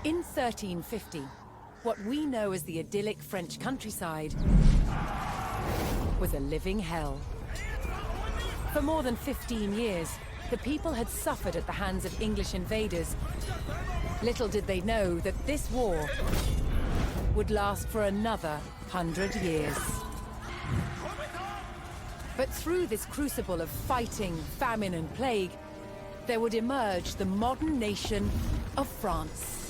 In 1350, what we know as the idyllic French countryside was a living hell. For more than 15 years, the people had suffered at the hands of English invaders. Little did they know that this war would last for another 100 years. But through this crucible of fighting, famine and plague, there would emerge the modern nation of France.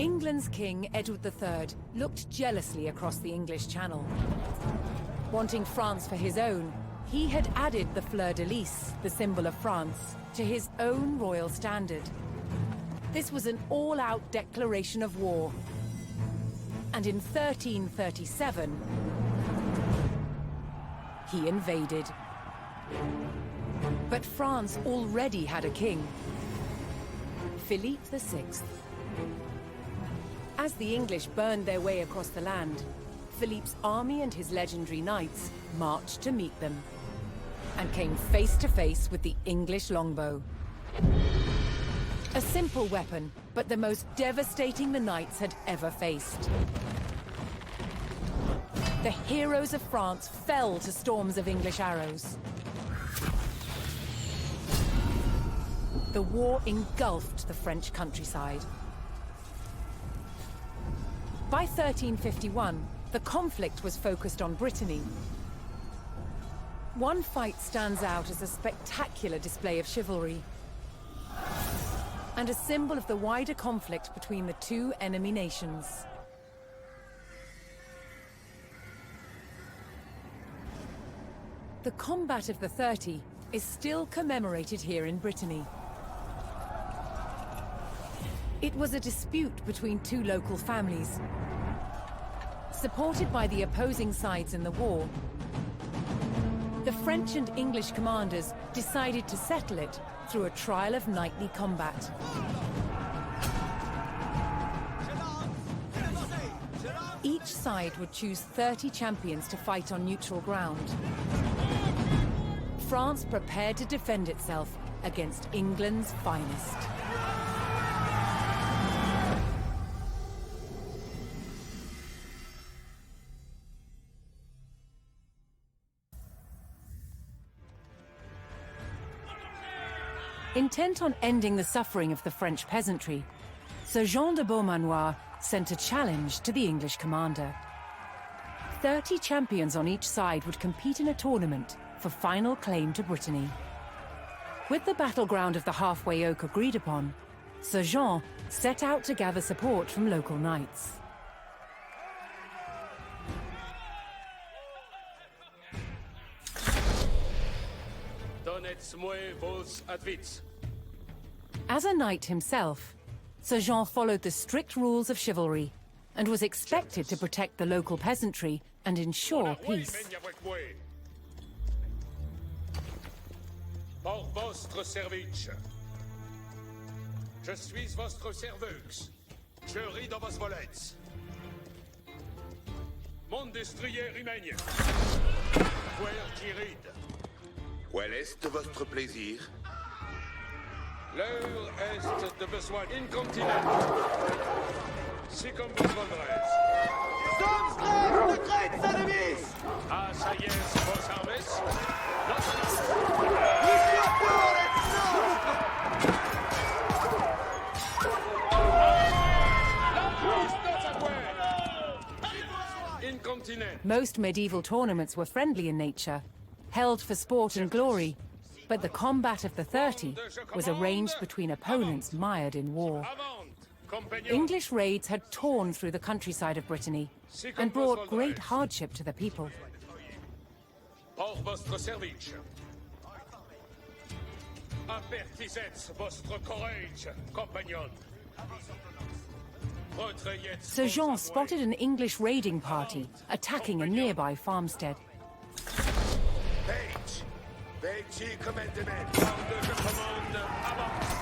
England's King Edward III looked jealously across the English Channel. Wanting France for his own, he had added the fleur-de-lis, the symbol of France, to his own royal standard. This was an all-out declaration of war. And in 1337, he invaded. But France already had a king, Philippe VI. As the English burned their way across the land, Philippe's army and his legendary knights marched to meet them, and came face to face with the English longbow. A simple weapon, but the most devastating the knights had ever faced. The heroes of France fell to storms of English arrows. The war engulfed the French countryside. By 1351, the conflict was focused on Brittany. One fight stands out as a spectacular display of chivalry, and a symbol of the wider conflict between the two enemy nations. The Combat of the 30 is still commemorated here in Brittany. It was a dispute between two local families. Supported by the opposing sides in the war, the French and English commanders decided to settle it through a trial of knightly combat. Each side would choose 30 champions to fight on neutral ground. France prepared to defend itself against England's finest. Intent on ending the suffering of the French peasantry, Sir Jean de Beaumanoir sent a challenge to the English commander. 30 champions on each side would compete in a tournament for final claim to Brittany. With the battleground of the Halfway Oak agreed upon, Sir Jean set out to gather support from local knights. As a knight himself, Sir Jean followed the strict rules of chivalry and was expected to protect the local peasantry and ensure peace. Por vostre service. Je suis vostre serveux. Je ris dans vos volets. Mon destrier remagne. Quel tiride. Quel est votre plaisir? L'heure est de besoin incontinent. Si comme vous voudrez. Sturmstreif de Kreuz ennemis! Ah, ça y est, vos services. Most medieval tournaments were friendly in nature, held for sport and glory, but the Combat of the 30 was arranged between opponents mired in war. English raids had torn through the countryside of Brittany and brought great hardship to the people. Por vostre service. Apertisez vostre courage, compagnon. Sir Jean spotted an English raiding party attacking a nearby farmstead. Page! Page commandement! Je commande, avance!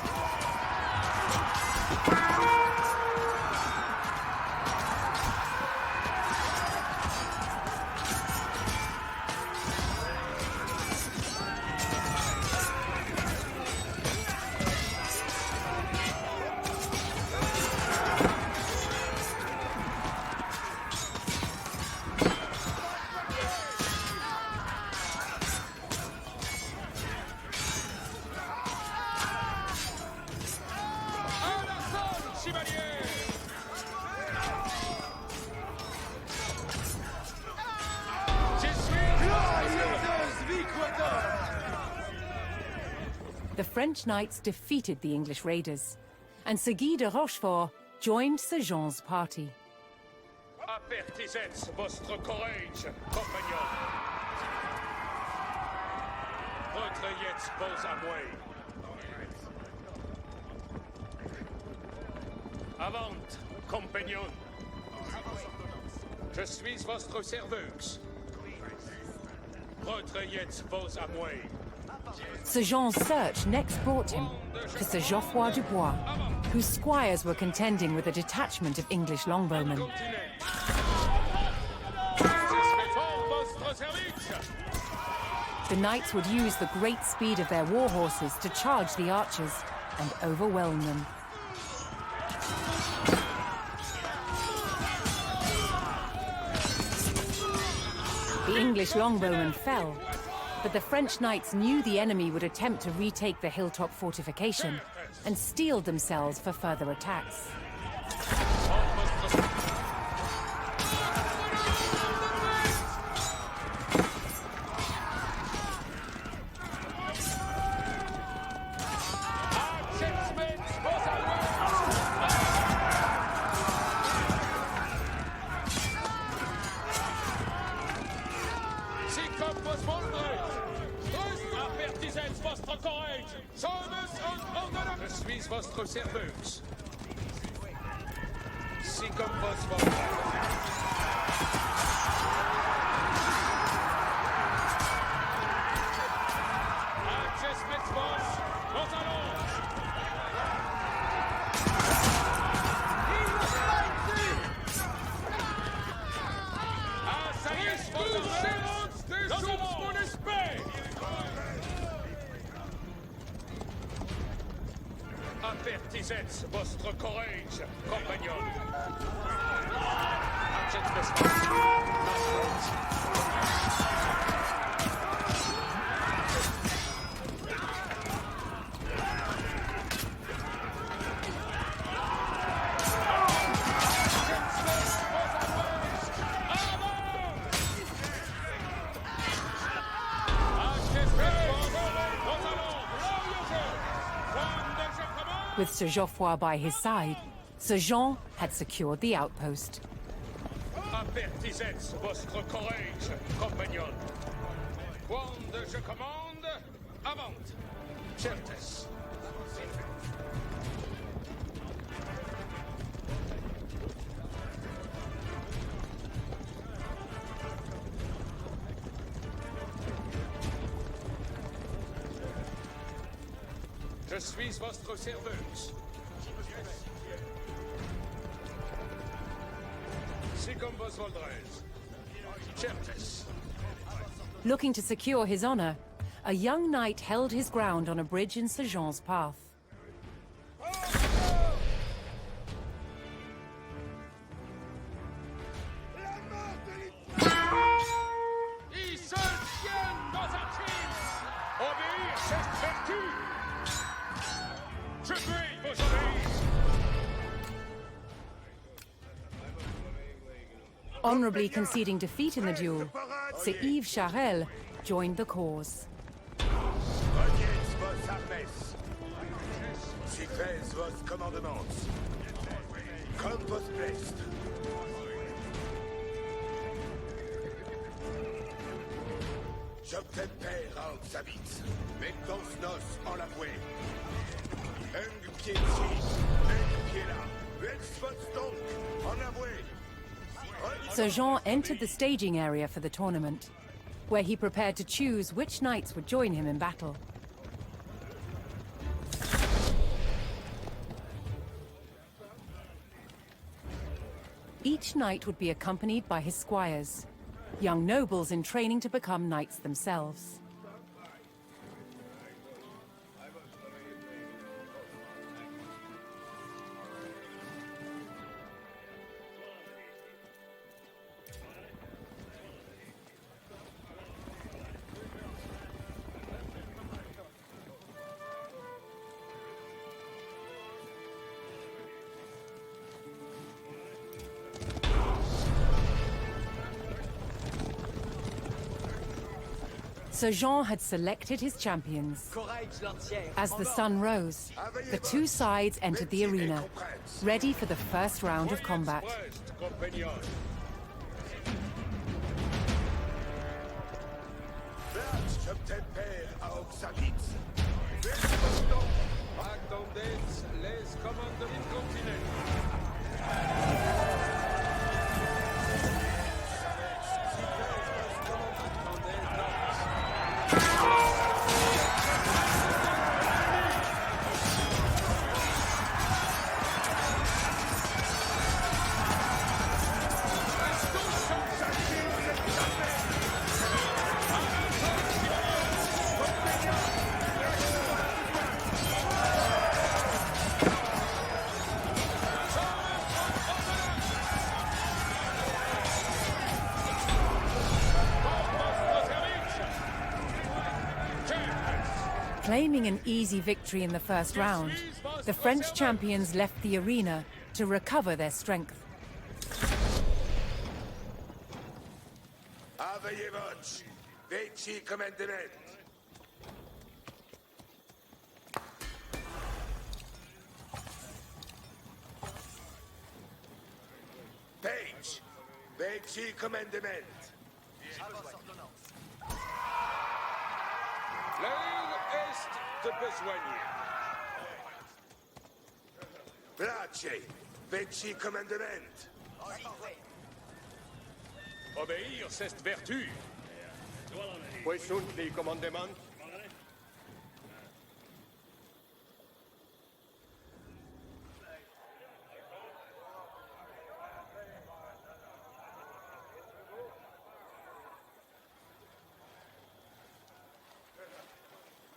the French knights defeated the English raiders, and Sir Guy de Rochefort joined Sir Jean's party. Apertisez votre courage, compagnons. Retrayez vos amouets. Avant, compagnons. Je suis votre serveux. Retrayez vos amouets. Sir Jean's search next brought him to Sir Geoffroy Dubois, whose squires were contending with a detachment of English longbowmen. The knights would use the great speed of their war horses to charge the archers and overwhelm them. The English longbowmen fell, but the French knights knew the enemy would attempt to retake the hilltop fortification and steeled themselves for further attacks. Je suis votre serveuse. Si comme vos Avertissez votre courage, compagnon. With Sir Geoffroy by his side, Sir Jean had secured the outpost. Avertissez votre courage, compagnon. Quand je commande, avant. Certes. Je suis votre serveuse. Si comme vos voldrez. Certes. Looking to secure his honor, a young knight held his ground on a bridge in Sir Jean's path. Ils se tiennent dans un crime. Obéir, c'est vertu. Je prie vos obéis. Honorably conceding defeat in the duel, Sir Yves Charel joined the cause. Reniez vos armes. Si faites vos commandements. Comme vos plaisent. J'obtempère à Oxabitz. Mettons nos en la vouée. Un pied ici, un pied là. Ex-vox donc, en avoué. Sir Jean entered the staging area for the tournament, where he prepared to choose which knights would join him in battle. Each knight would be accompanied by his squires, young nobles in training to become knights themselves. Sir Jean had selected his champions. Courage l'entière. As the sun rose, the two sides entered the arena, ready for the first round of combat. Brest, compagnon. Platz, Captain Père à Oxavitz. Welsfoston. Magdondets, les commandes incontinent. Claiming an easy victory in the first round, the French champions left the arena to recover their strength. Avejevoc. Veci commandement. Page. Veci commandement. La ligne est de besoigner. Place. Veci commandement. Obéir, c'est vertu. Où sont les commandements?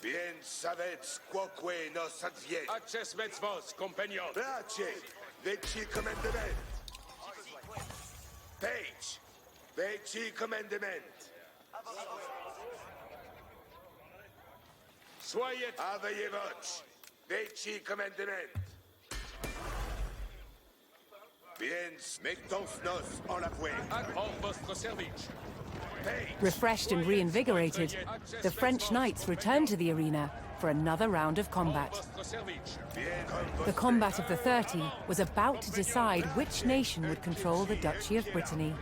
Bien savets quoque nos advient. Acces vos, compagnon. Place. Veci commandement. Page. Veci commandement. Soyez Avejevoc. Veci commandement. Bien, mettons-nos en la voie. à votre service. Page. Refreshed and reinvigorated, the French knights returned to the arena for another round of combat. Votre service. Bien, The combat of the 30 was about to decide which nation would control the Duchy of Brittany.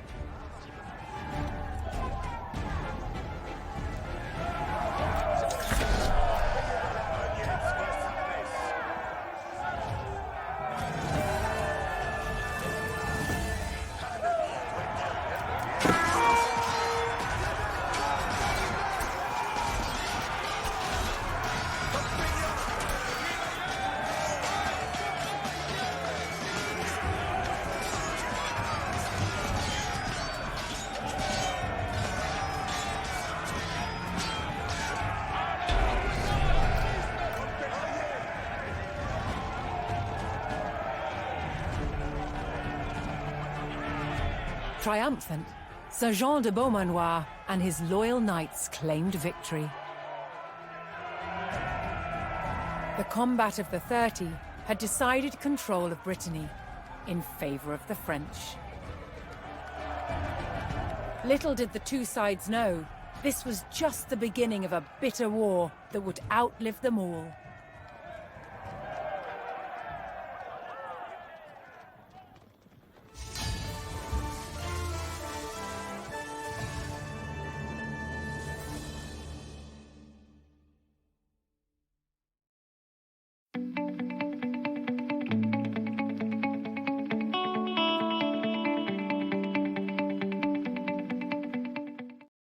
Triumphant, Sir Jean de Beaumanoir and his loyal knights claimed victory. The combat of the 30 had decided control of Brittany in favor of the French. Little did the two sides know, this was just the beginning of a bitter war that would outlive them all.